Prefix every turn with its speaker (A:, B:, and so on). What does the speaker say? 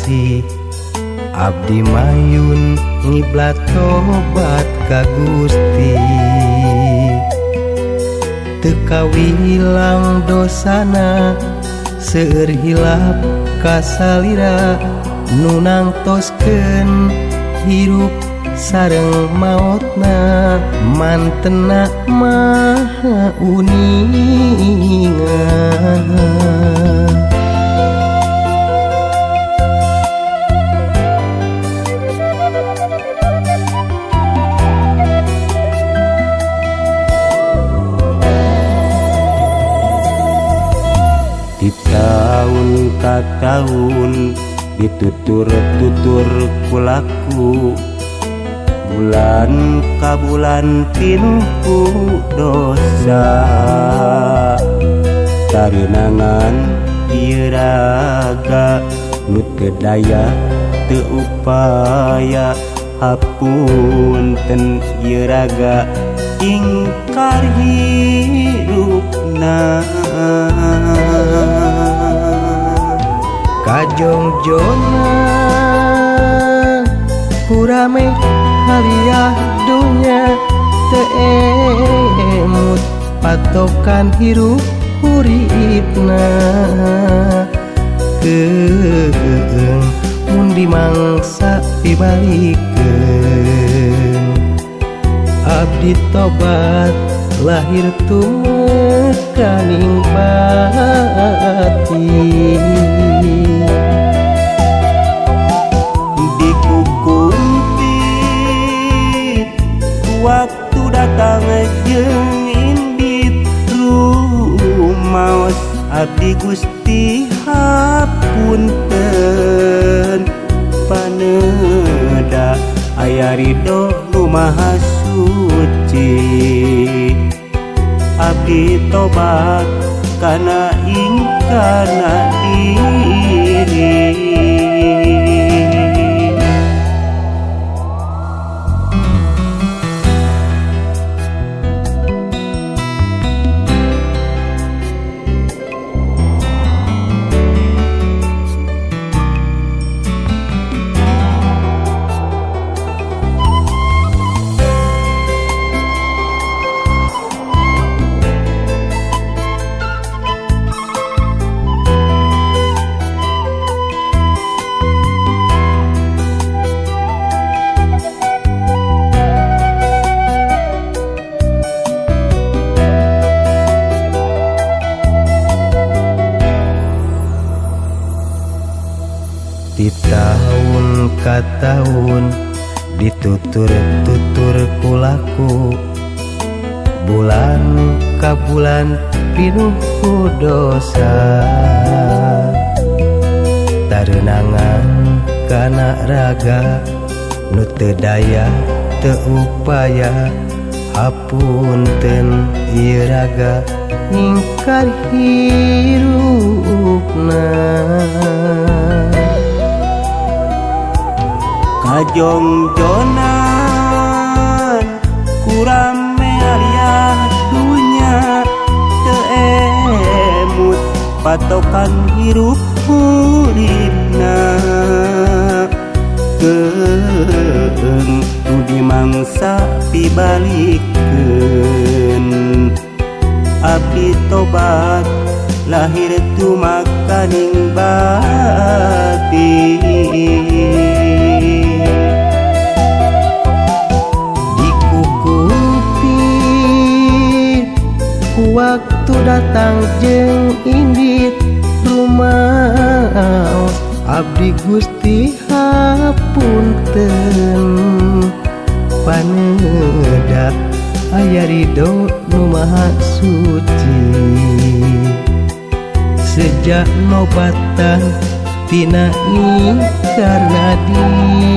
A: kasih abdi mayun ngiblat tobat ka Gusti teu kawilang dosana seueur hilap kasalira nu nangtoskeun hirup sareng maotna mantena maha uningan. Di tahun ka tahun ditutur-tutur kulaku bulan ka bulan pinuh dosa tareunangan ieu raga nu teu daya teu upaya hapunten ieu raga ingkar hirupna kajongjona kurame haliah dunya teu emut patokan hirup uripna keung mun dimangsa dibalikeun abdi tobat lahir tumekaning batin dikukumpit waktu datang jeung indit rumaos abdi Gusti hapunten paneuda aya ridho nu maha suci abdi tobat kana ingkarna diri. Di tahun ka tahun ditutur-tutur kulaku bulan ka bulan pinuh dosa tareunangan kana raga nu teu daya teu upaya hapunten ieu raga ingkar hirupna kajongjonan kurame aliah dunya teu emut patokan hirup uripna keung nu dimangsa dibalikeun abdi tobat lahir tumakaning batin waktu datang jeung indit rumaos abdi Gusti hapunten paneuda aya ridho nu maha suci sejak nobatan tina ingkarna diri